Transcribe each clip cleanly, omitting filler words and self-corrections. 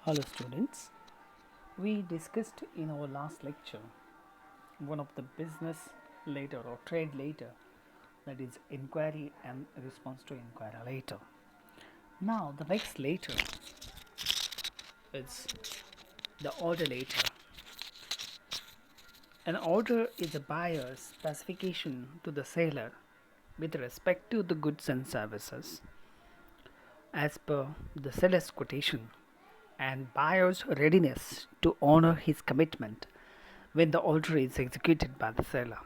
Hello students, we discussed in our last lecture one of the business later or trade later, that is inquiry and response to inquiry later. Now the next later is the order later. An order is a buyer's specification to the seller with respect to the goods and services as per the seller's quotation and buyer's readiness to honor his commitment when the order is executed by the seller.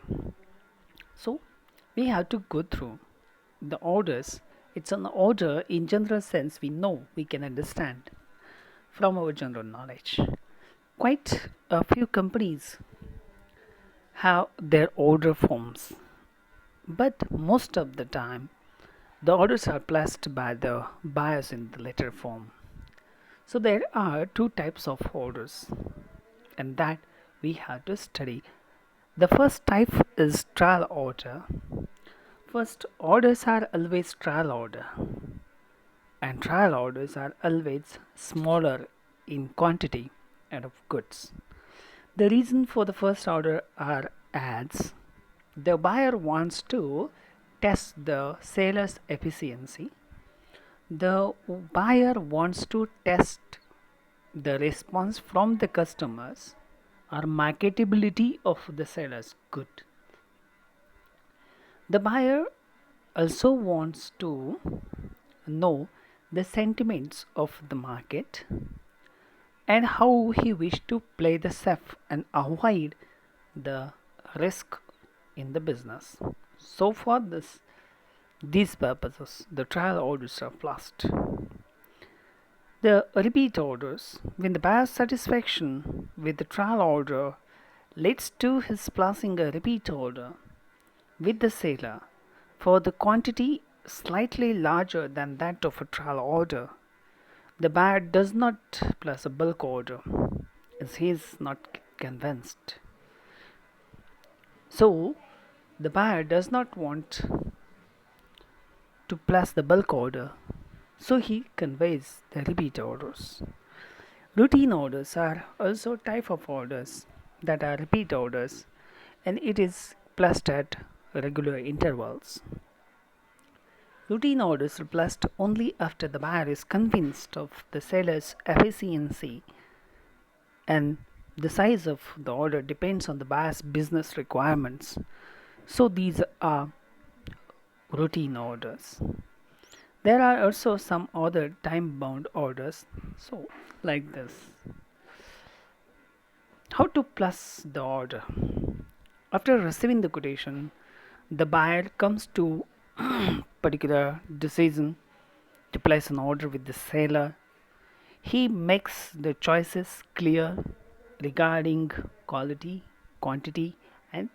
So we have to go through the orders. It's an order in general sense we know, we can understand from our general knowledge. Quite a few companies have their order forms, but most of the time the orders are placed by the buyers in the letter form. So there are two types of orders, and that we have to study. The first type is trial order. First, orders are always trial order, and trial orders are always smaller in quantity and of goods. The reason for the first order are as the buyer wants to test the seller's efficiency. The buyer wants to test the response from the customers or marketability of the seller's good. The buyer also wants to know the sentiments of the market and how he wished to play the safe and avoid the risk in the business. So for these purposes, the trial orders are placed. The repeat orders, when the buyer's satisfaction with the trial order leads to his placing a repeat order with the seller for the quantity slightly larger than that of a trial order, the buyer does not place a bulk order as he is not convinced. So, the buyer does not want to place the bulk order, so he conveys the repeat orders. Routine orders are also type of orders that are repeat orders, and it is placed at regular intervals. Routine orders are placed only after the buyer is convinced of the seller's efficiency, and the size of the order depends on the buyer's business requirements. So these are routine orders. There are also some other time bound orders. So, like this. How to place the order? After receiving the quotation, the buyer comes to particular decision to place an order with the seller. He makes the choices clear regarding quality, quantity, and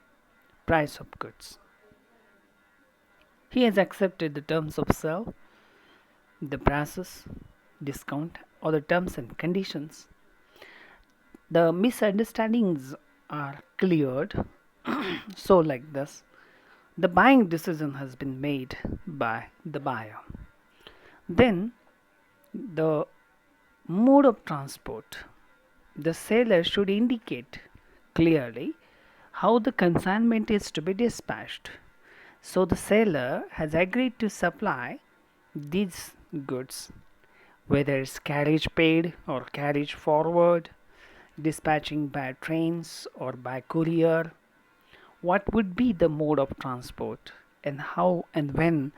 price of goods. He has accepted the terms of sale, the prices, discount, or the terms and conditions. The misunderstandings are cleared. So, like this, the buying decision has been made by the buyer. Then, the mode of transport. The seller should indicate clearly how the consignment is to be dispatched. So, the seller has agreed to supply these goods, whether it's carriage paid or carriage forward, dispatching by trains or by courier. What would be the mode of transport and how and when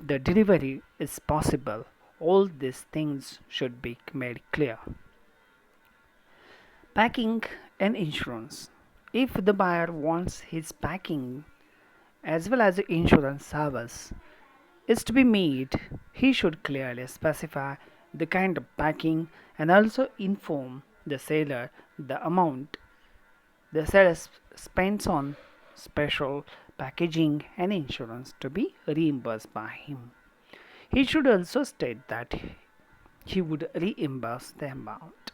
the delivery is possible? All these things should be made clear. Packing and insurance. If the buyer wants his packing as well as the insurance service is to be made, he should clearly specify the kind of packing and also inform the seller the amount the seller spends on special packaging and insurance to be reimbursed by him. He should also state that he would reimburse the amount.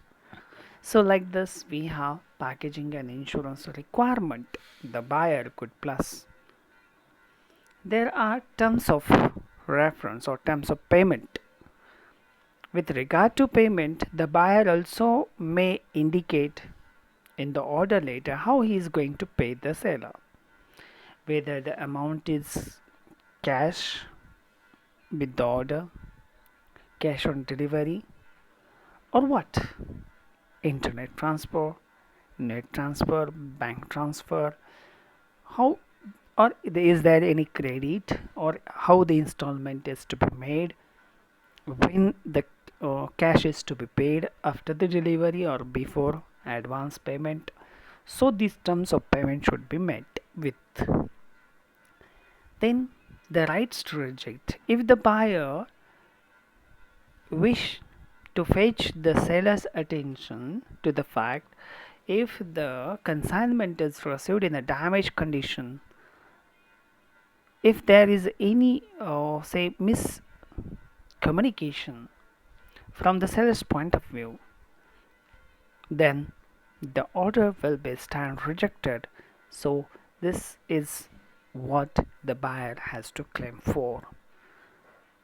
So, like this, we have packaging and insurance requirement the buyer could plus. There are terms of reference or terms of payment. With regard to payment, the buyer also may indicate in the order letter how he is going to pay the seller, whether the amount is cash with the order, cash on delivery, or what? Internet transfer, net transfer, bank transfer, how, or is there any credit, or how the installment is to be made, when the cash is to be paid, after the delivery or before advance payment. So these terms of payment should be met with. Then the rights to reject. If the buyer wish to fetch the seller's attention to the fact, if the consignment is received in a damaged condition, if there is any say miscommunication from the seller's point of view, then the order will be stand rejected. So this is what the buyer has to claim for.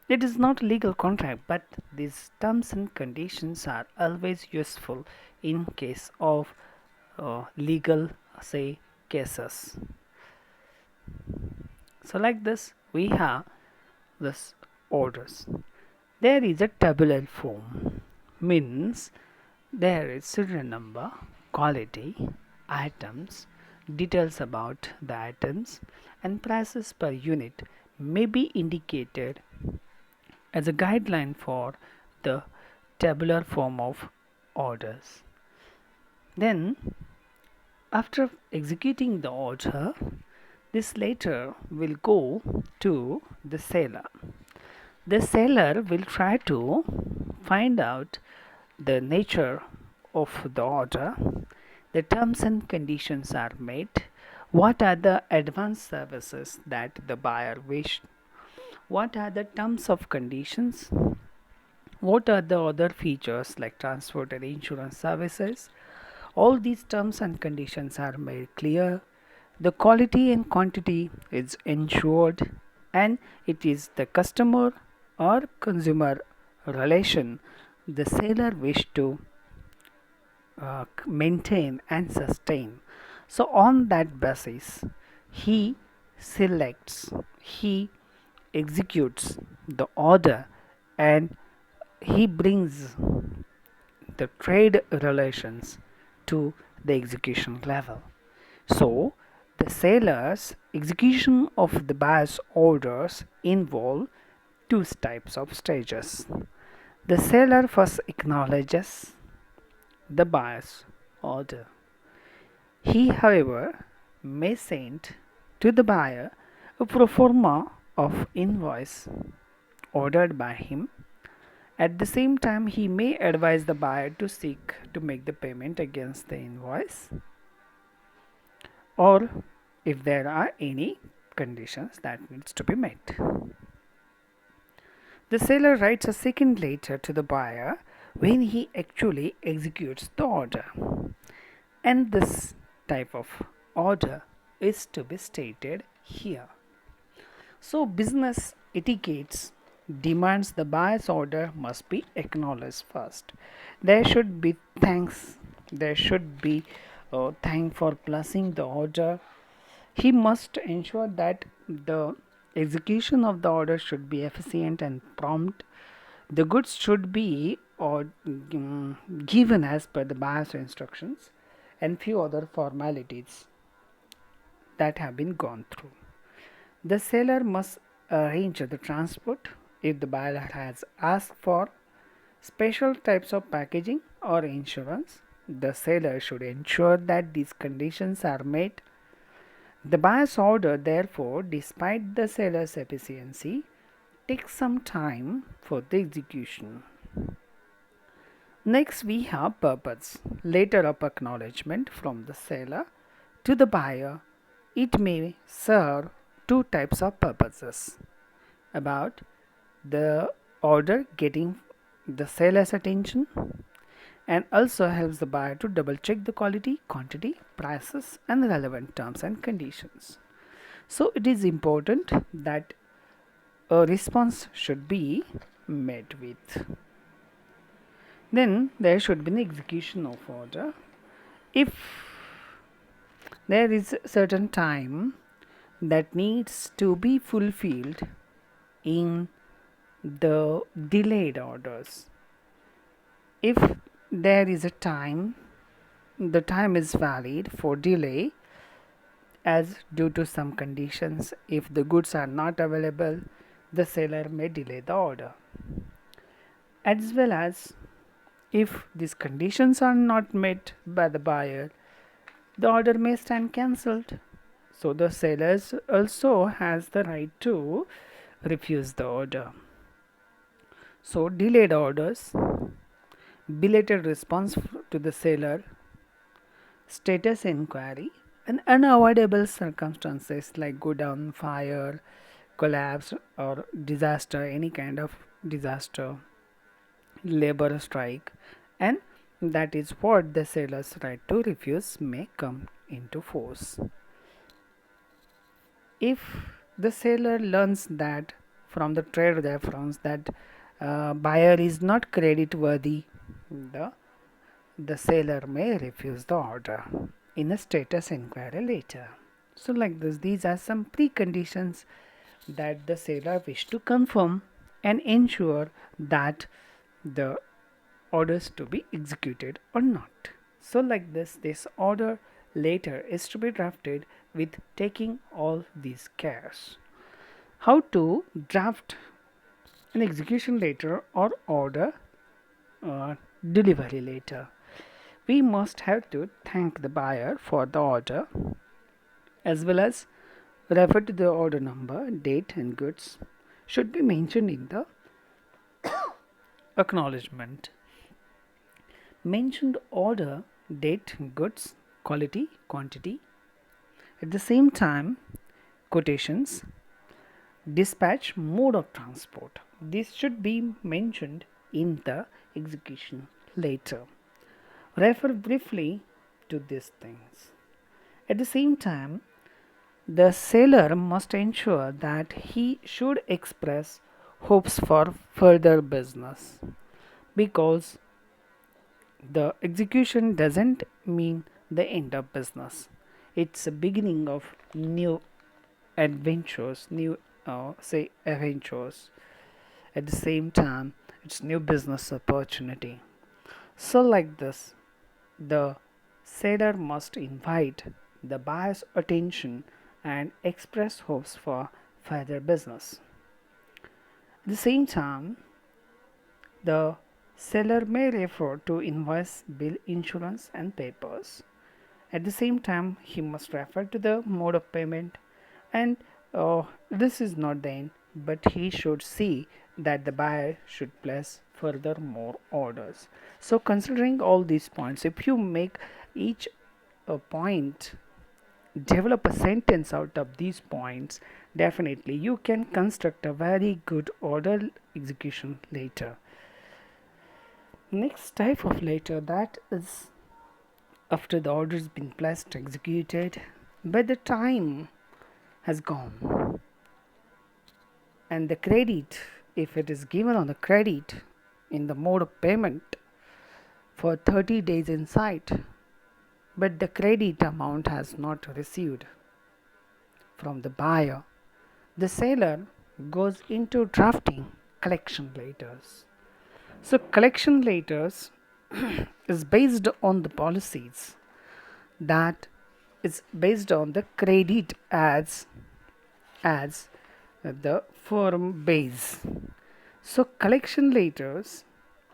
It is not a legal contract, but these terms and conditions are always useful in case of legal say cases. So like this we have this orders. There is a tabular form, means there is serial number, quality, items, details about the items, and prices per unit may be indicated as a guideline for the tabular form of orders. Then, after executing the order, this letter will go to the seller. The seller will try to find out the nature of the order, the terms and conditions are met, what are the advanced services that the buyer wished, what are the terms of conditions, what are the other features like transport and insurance services. All these terms and conditions are made clear. The quality and quantity is ensured, and it is the customer or consumer relation the seller wish to maintain and sustain. So on that basis, he selects, he executes the order, and he brings the trade relations to the execution level. So the seller's execution of the buyer's orders involve two types of stages. The seller first acknowledges the buyer's order. He, however, may send to the buyer a pro forma of invoice ordered by him. At the same time, he may advise the buyer to seek to make the payment against the invoice, or if there are any conditions that needs to be met. The seller writes a second letter to the buyer when he actually executes the order, and this type of order is to be stated here. So business etiquettes demands the buyer's order must be acknowledged first. There should be thanks. There should be thank for placing the order. He must ensure that the execution of the order should be efficient and prompt. The goods should be given as per the buyer's instructions, and few other formalities that have been gone through. The seller must arrange the transport if the buyer has asked for special types of packaging or insurance. The seller should ensure that these conditions are met. The buyer's order, therefore, despite the seller's efficiency, takes some time for the execution. Next, we have purpose. Letter of acknowledgement from the seller to the buyer. It may serve two types of purposes: about the order getting the seller's attention, and also helps the buyer to double check the quality, quantity, prices, and relevant terms and conditions. So it is important that a response should be met with. Then there should be an execution of order. If there is a certain time that needs to be fulfilled in the delayed orders, if there is a time, the time is valid for delay as due to some conditions. If the goods are not available, the seller may delay the order. As well as if these conditions are not met by the buyer, the order may stand cancelled. So the seller also has the right to refuse the order. So delayed orders, belated response to the seller, status inquiry, and unavoidable circumstances like go down, fire, collapse, or disaster, any kind of disaster, labor strike, and that is what the seller's right to refuse may come into force. If the seller learns that from the trade reference that buyer is not credit worthy, the seller may refuse the order in a status inquiry later. So like this, these are some preconditions that the seller wish to confirm and ensure that the orders to be executed or not. So like this order later is to be drafted with taking all these cares. How to draft an execution letter or order delivery letter? We must have to thank the buyer for the order as well as refer to the order number, date and goods should be mentioned in the acknowledgement. Mentioned order, date, goods, quality, quantity. At the same time, quotations, dispatch, mode of transport. This should be mentioned in the execution later. Refer briefly to these things. At the same time, the seller must ensure that he should express hopes for further business, because the execution doesn't mean the end of business. It's a beginning of new adventures, new adventures. At the same time, it's new business opportunity. So like this, the seller must invite the buyer's attention and express hopes for further business. At the same time, the seller may refer to invoice, bill, insurance and papers. At the same time, he must refer to the mode of payment, and this is not the end, but he should see that the buyer should place further more orders. So considering all these points, if you make each point, develop a sentence out of these points, definitely you can construct a very good order execution later. Next type of letter, that is after the order has been placed, executed, but the time has gone and the credit, if it is given on the credit in the mode of payment for 30 days in sight, but the credit amount has not received from the buyer, the seller goes into drafting collection letters. So collection letters is based on the policies that is based on the credit as the firm base. So collection letters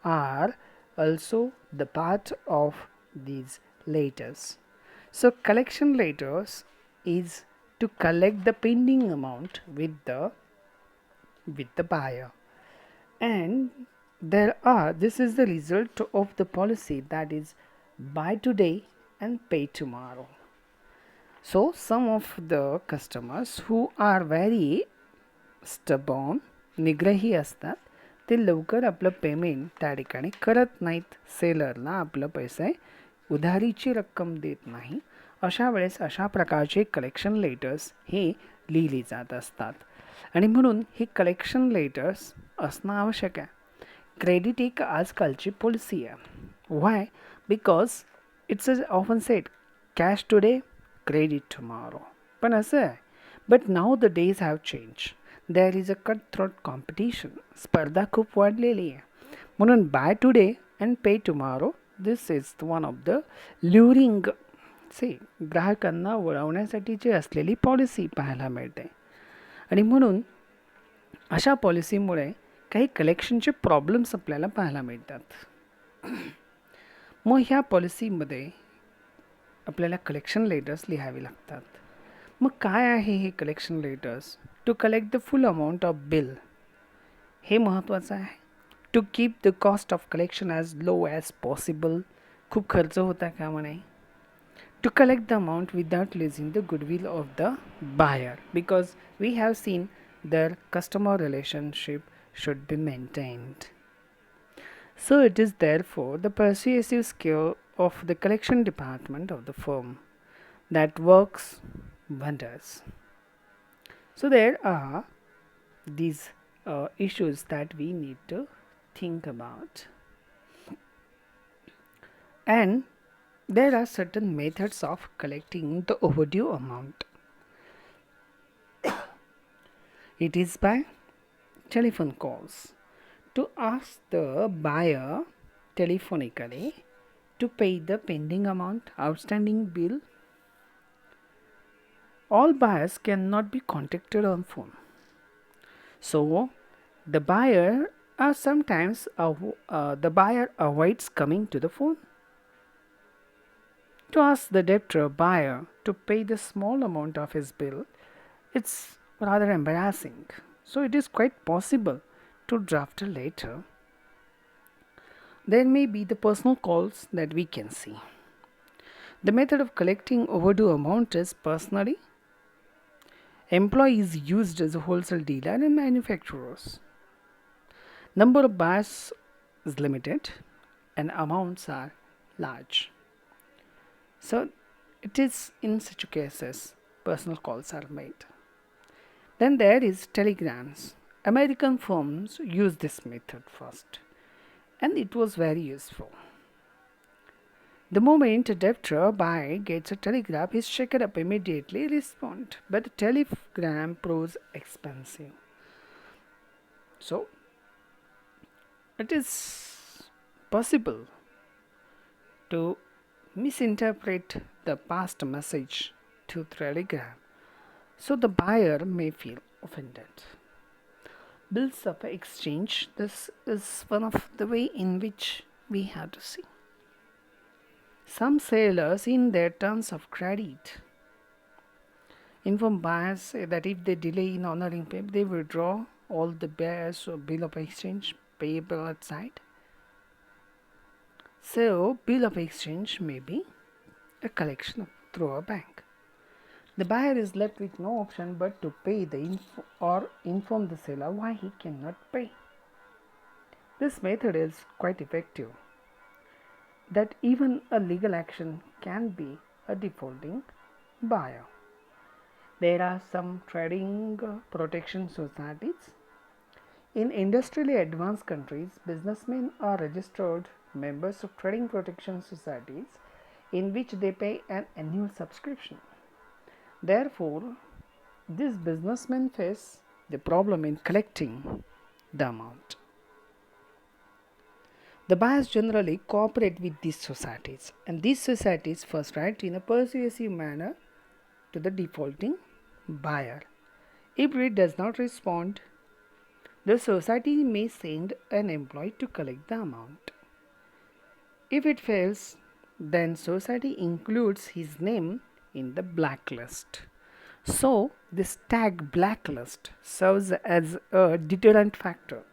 are also the part of these letters. So collection letters is to collect the pending amount with the buyer, and this is the result of the policy, that is buy today and pay tomorrow. So some of the customers who are very stubborn, निग्रही असतात, ते लवकर आपलं payment त्या ठिकाणी करत नाहीत, सेलरला आपलं पैसे उधारीची रक्कम देत नाही. अशा वेळेस अशा प्रकारचे कलेक्शन लेटर्स हे लिहिली जात असतात आणि म्हणून ही कलेक्शन लेटर्स असणं आवश्यक आहे. क्रेडिट एक आजकालची पॉलिसी आहे. Why? Because it's often said, cash today, credit tomorrow. पण असं आहे. But now the days have changed. There is a cutthroat competition. स्पर्धा खूप वाढलेली आहे. म्हणून buy today and pay tomorrow. This is one of the luring ग्राहकांना वळवण्यासाठीची असलेली पॉलिसी पाहायला मिळते. आणि म्हणून अशा पॉलिसीमुळे काही कलेक्शनचे प्रॉब्लेम्स आपल्याला पाहायला मिळतात. मग ह्या पॉलिसीमध्ये आपल्याला कलेक्शन लेटर्स लिहावे लागतात. मग काय आहे हे collection letters? To collect the full amount of bill, हे महत्त्वाचं आहे. To keep the cost of collection as low as possible, खूप खर्च होता कामा नये. To collect the amount without losing the goodwill of the buyer, because we have seen their customer relationship should be maintained. So it is therefore the persuasive skill of the collection department of the firm that works wonders. So there are these issues that we need to think about, and there are certain methods of collecting the overdue amount. It is by telephone calls. To ask the buyer telephonically to pay the pending amount, outstanding bill. All buyers cannot be contacted on phone. So the buyer avoids coming to the phone. To ask the debtor buyer to pay the small amount of his bill, it's rather embarrassing. So it is quite possible to draft a letter. There may be the personal calls that we can see. The method of collecting overdue amount is personally. Employees used as a wholesale dealer and manufacturers. Number of buyers is limited and amounts are large. So it is in such cases personal calls are made. Then there is telegrams. American firms use this method first, and it was very useful. The moment a debtor buyer gets a telegram, his checker up immediately respond, but the telegram proves expensive. So it is possible to misinterpret the past message to telegram, so the buyer may feel offended. Bills of exchange, this is one of the way in which we have to see. Some sellers in their terms of credit inform buyers that if they delay in honoring payment, they withdraw all the buyers or bill of exchange payable outside. So bill of exchange may be a collection through a bank. The buyer is left with no option but to pay or inform the seller why he cannot pay. This method is quite effective, that even a legal action can be a defaulting buyer. There are some trading protection societies. In industrially advanced countries, businessmen are registered members of trading protection societies in which they pay an annual subscription. Therefore, these businessmen face the problem in collecting the amount. The buyers generally cooperate with these societies, and these societies first write in a persuasive manner to the defaulting buyer. If it does not respond, the society may send an employee to collect the amount. If it fails, then society includes his name in the blacklist. So this tag blacklist serves as a deterrent factor.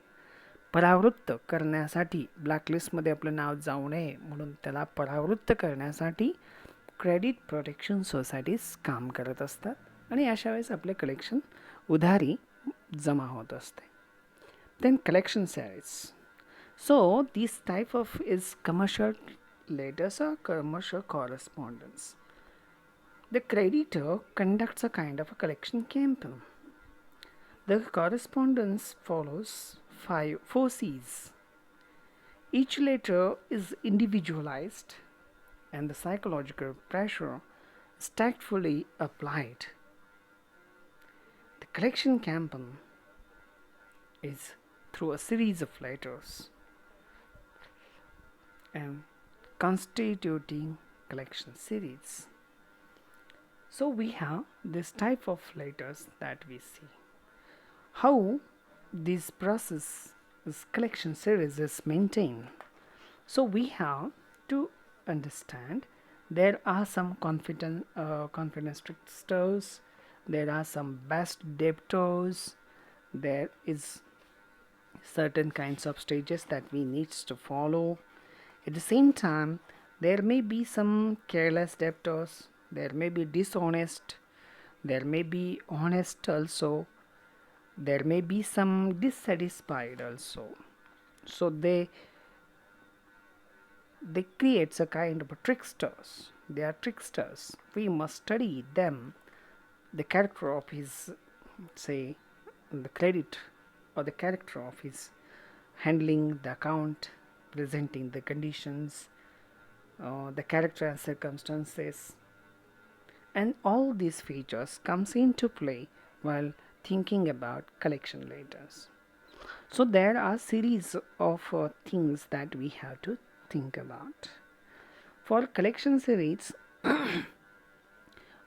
परावृत्त करण्यासाठी, ब्लॅकलिस्टमध्ये आपलं नाव जाऊ नये म्हणून त्याला परावृत्त करण्यासाठी credit protection societies काम करत असतात आणि अशा वेळेस आपले कलेक्शन उधारी जमा होत असते. Then collection series. So this type of is commercial letters or commercial correspondence. The creditor conducts a kind of a collection campaign. The correspondence follows 4 C's. Each letter is individualized and the psychological pressure is tactfully applied. The collection campaign is through a series of letters and constituting collection series. So we have this type of letters that we see. How this process, this collection series is maintained. So we have to understand there are some confidence tricksters, there are some best debtors, there is certain kinds of stages that we need to follow. At the same time, there may be some careless debtors, there may be dishonest, there may be honest also, there may be some dissatisfied also. So they creates a kind of a tricksters. They are tricksters. We must study them. The character of his, say, the credit or the character of his handling the account, presenting the conditions, the character and circumstances, and all these features comes into play while thinking about collection letters. So there are series of things that we have to think about. For collection series,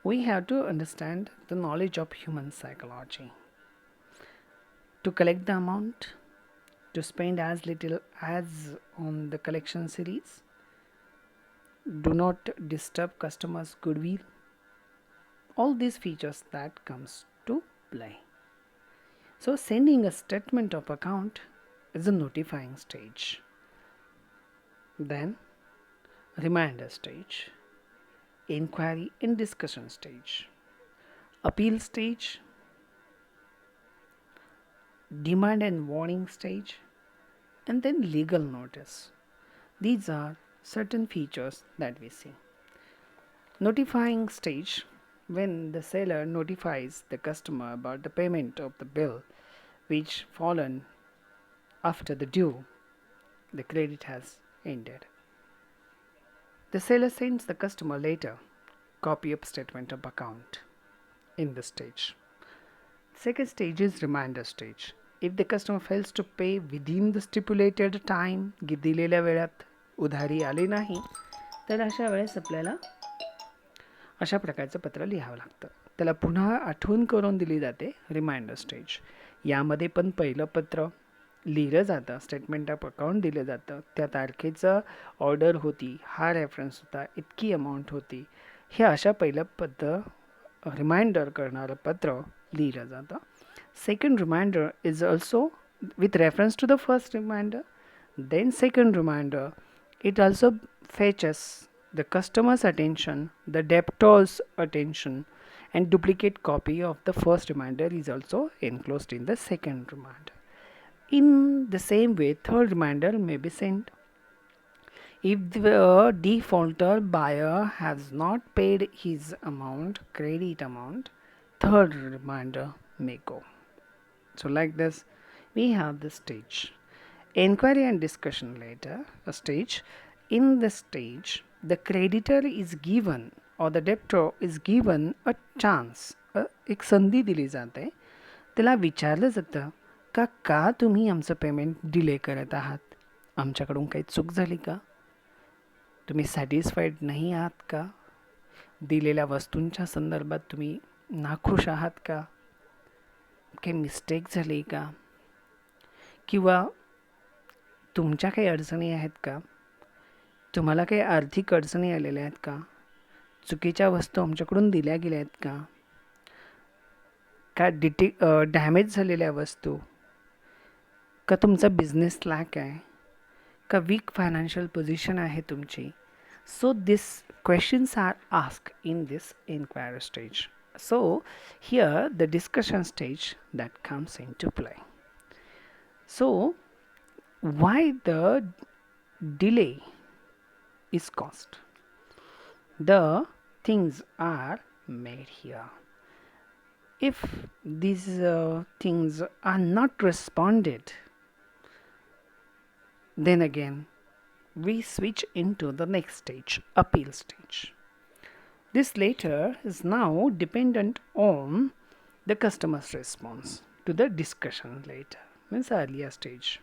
we have to understand the knowledge of human psychology. To collect the amount, to spend as little as on the collection series, do not disturb customers' goodwill. All these features that comes to play. So sending a statement of account is a notifying stage. Then reminder stage, inquiry and discussion stage, appeal stage, demand and warning stage, and then legal notice. These are certain features that we see. Notifying stage, when the seller notifies the customer about the payment of the bill which fallen after the due, the credit has ended. The seller sends the customer later copy of statement of account in this stage. Second stage is reminder stage. If the customer fails to pay within the stipulated time, दिलेल्या वेळात उधारी आली नाही, तर अशा वेळेस आपल्याला अशा प्रकारचं पत्र लिहावं लागतं. त्याला पुन्हा आठवण करून दिली जाते रिमाइंडर स्टेज. यामध्ये पण पहिलं पत्र लिहिलं जातं, स्टेटमेंट ऑफ अकाउंट दिलं जातं, त्या तारखेचं ऑर्डर होती, हा रेफरन्स होता, इतकी अमाऊंट होती, हे अशा पहिलं पत्र रिमाइंडर करणारं पत्र लिहिलं जातं. Second reminder is also with reference to the first reminder. Then second reminder, it also fetches the customer's attention, the debtor's attention, and duplicate copy of the first reminder is also enclosed in the second reminder. In the same way, third reminder may be sent. If the defaulter buyer has not paid his amount, credit amount, third reminder may go. So like this, we have the stage. Inquiry and discussion later, a stage. In this stage, the creditor is given or the debtor is given a chance. एक संधी दिली जाते. त्याला विचारलं जातं का तुम्ही आमचं पेमेंट डिले करत आहात? आमच्याकडून काही चूक झाली का? तुम्ही सॅटिस्फाईड नाही आहात का? दिलेल्या वस्तूंच्या संदर्भात तुम्ही नाखुश आहात का? काही मिस्टेक झाली का? किंवा तुमच्या काही अडचणी आहेत का? तुम्हाला काही आर्थिक अडचणी आलेल्या आहेत का? चुकीच्या वस्तू आमच्याकडून दिल्या गेल्या आहेत का? का डॅमेज झालेल्या वस्तू? का तुमचा बिझनेस लॅक आहे? का वीक फायनान्शियल पोझिशन आहे तुमची? So this questions are asked in this inquiry stage. So here the discussion stage that comes into play. So why the delay is caused? The things are made here. If these things are not responded, then again we switch into the next stage, appeal stage. This later is now dependent on the customer's response to the discussion later, means earlier stage.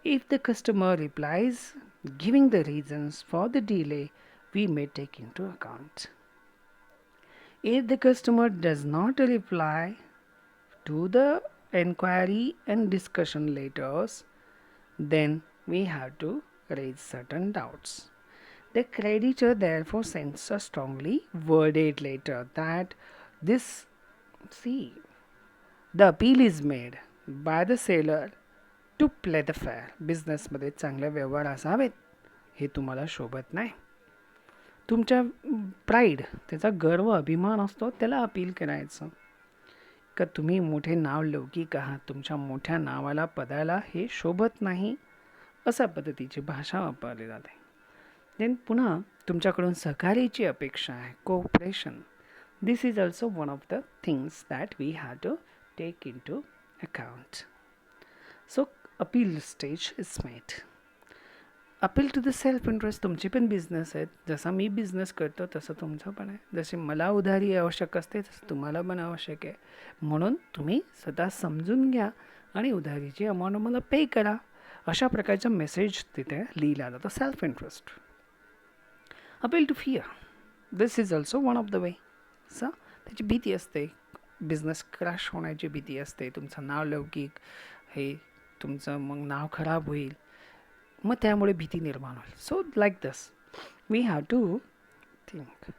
If the customer replies, giving the reasons for the delay, we may take into account. If the customer does not reply to the inquiry and discussion letters, then we have to raise certain doubts. The creditor therefore sends a strongly worded letter that this, see, the appeal is made by the seller to play the fair. बिझनेसमध्ये चांगले व्यवहार असावेत हे तुम्हाला शोभत नाही. तुमच्या pride, त्याचा गर्व अभिमान असतो, त्याला अपील करायचं. का तुम्ही मोठे नाव लौकिक आहात, तुमच्या मोठ्या नावाला पदाला हे शोभत नाही, अशा पद्धतीची भाषा वापरली जाते. देन पुन्हा तुमच्याकडून सहकार्याची अपेक्षा आहे, cooperation. This is also one of the things that we have to take into account. So appeal stage is made. Appeal to the self interest. तुमची पण बिझनेस आहेत, जसा मी बिझनेस करतो तसं तुमचं पण आहे. जशी मला उधारी आवश्यक असते तसं तुम्हाला पण आवश्यक आहे. म्हणून तुम्ही स्वतः समजून घ्या आणि उधारीची अमाऊंट मला पे करा, अशा प्रकारचा मेसेज तिथे लिहिला जातो. Self interest. Appeal to fear. This is also one of the way. So त्याची भीती असते, बिझनेस क्रॅश होण्याची भीती असते, तुमचं नाव लौकिक हे तुमचं मग नाव खराब होईल, मग त्यामुळे भीती निर्माण होईल. So like this we have to think.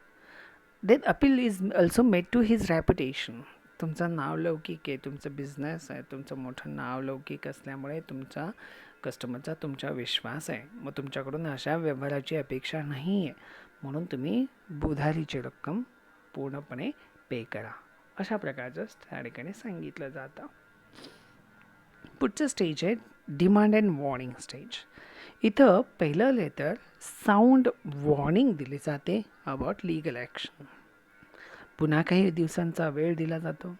Then appeal is also made to his reputation. तुमचं नाव लौकिक आहे, तुमचं बिझनेस आहे, तुमचं मोठं नाव लौकिक असल्यामुळे तुमचा कस्टमरचा तुमचा विश्वास आहे, मग तुमच्याकडून अशा व्यवहाराची अपेक्षा नाही आहे, म्हणून तुम्ही उधारीची रक्कम पूर्णपणे पे करा, अशा प्रकारचं त्या ठिकाणी सांगितलं जातं. पुढचं स्टेज आहे डिमांड अँड वॉर्निंग स्टेज. इथं पहिलं लेटर साऊंड वॉर्निंग दिली जाते अबाउट लीगल ॲक्शन. पुन्हा काही दिवसांचा वेळ दिला जातो.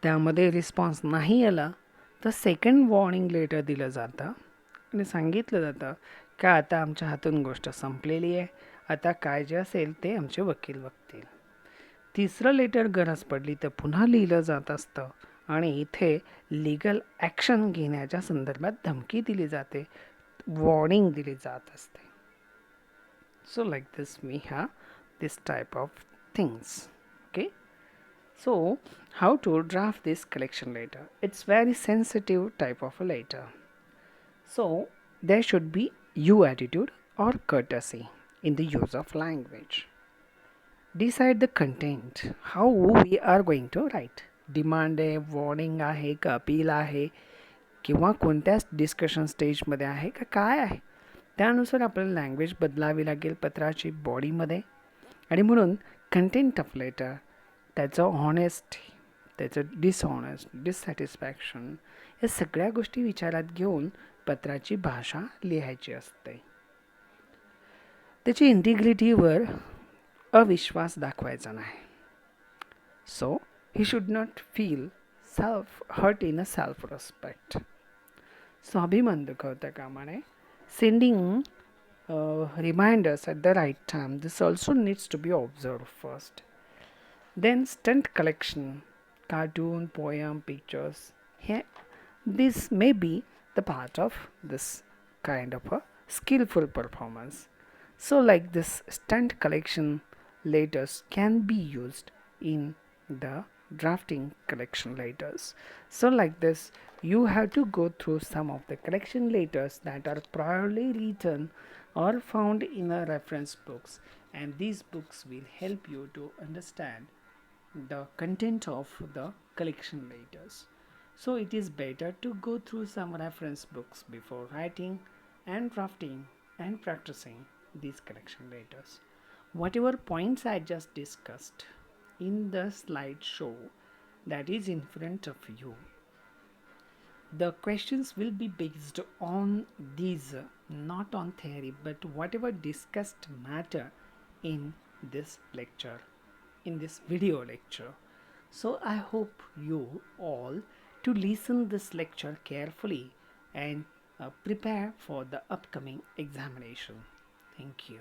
त्यामध्ये रिस्पॉन्स नाही आला तर सेकंड वॉर्निंग लेटर दिलं जातं आणि सांगितलं जातं का आता आमच्या हातून गोष्ट संपलेली आहे, आता काय जे असेल ते आमचे वकील बघतील. तिसरं लेटर गरज पडली तर पुन्हा लिहिलं जात असतं आणि इथे लीगल ॲक्शन घेण्याच्या संदर्भात धमकी दिली जाते, वॉर्निंग दिली जात असते. So like this we have this type of things. Okay. So, how to draft this collection letter? It's very sensitive type of a letter. So, there should be you attitude or courtesy in the use of language. Decide the content, how we are going to write. Demand आहे, warning आहे का appeal आहे किंवा कोणत्याच discussion स्टेजमध्ये आहे का काय आहे, त्यानुसार आपल्याला लँग्वेज बदलावी लागेल पत्राची बॉडीमध्ये. आणि म्हणून कंटेंट ऑफ लेटर, त्याचं ऑनेस्टी, त्याचं डिसऑनेस्ट, डिससॅटिस्फॅक्शन, या सगळ्या गोष्टी विचारात घेऊन पत्राची भाषा लिहायची असते. त्याची इंटिग्रिटीवर अविश्वास दाखवायचा नाही. So he should not feel self hurt in a self respect. स्वाभिमान दुखवता कामा नये. Sending reminders at the right time. This also needs to be observed first. Then stunt collection, cartoon, poem, pictures. Here, this may be the part of this kind of a skillful performance. So like this stunt collection letters can be used in the drafting collection letters. So like this you have to go through some of the collection letters that are priorly written or found in a reference books, and these books will help you to understand the content of the collection letters. So it is better to go through some reference books before writing and drafting and practicing these collection letters. Whatever points I just discussed in the slideshow that is in front of you, the questions will be based on these, not on theory, but whatever discussed matter in this lecture, in this video lecture. So I hope you all to listen this lecture carefully and prepare for the upcoming examination. Thank you.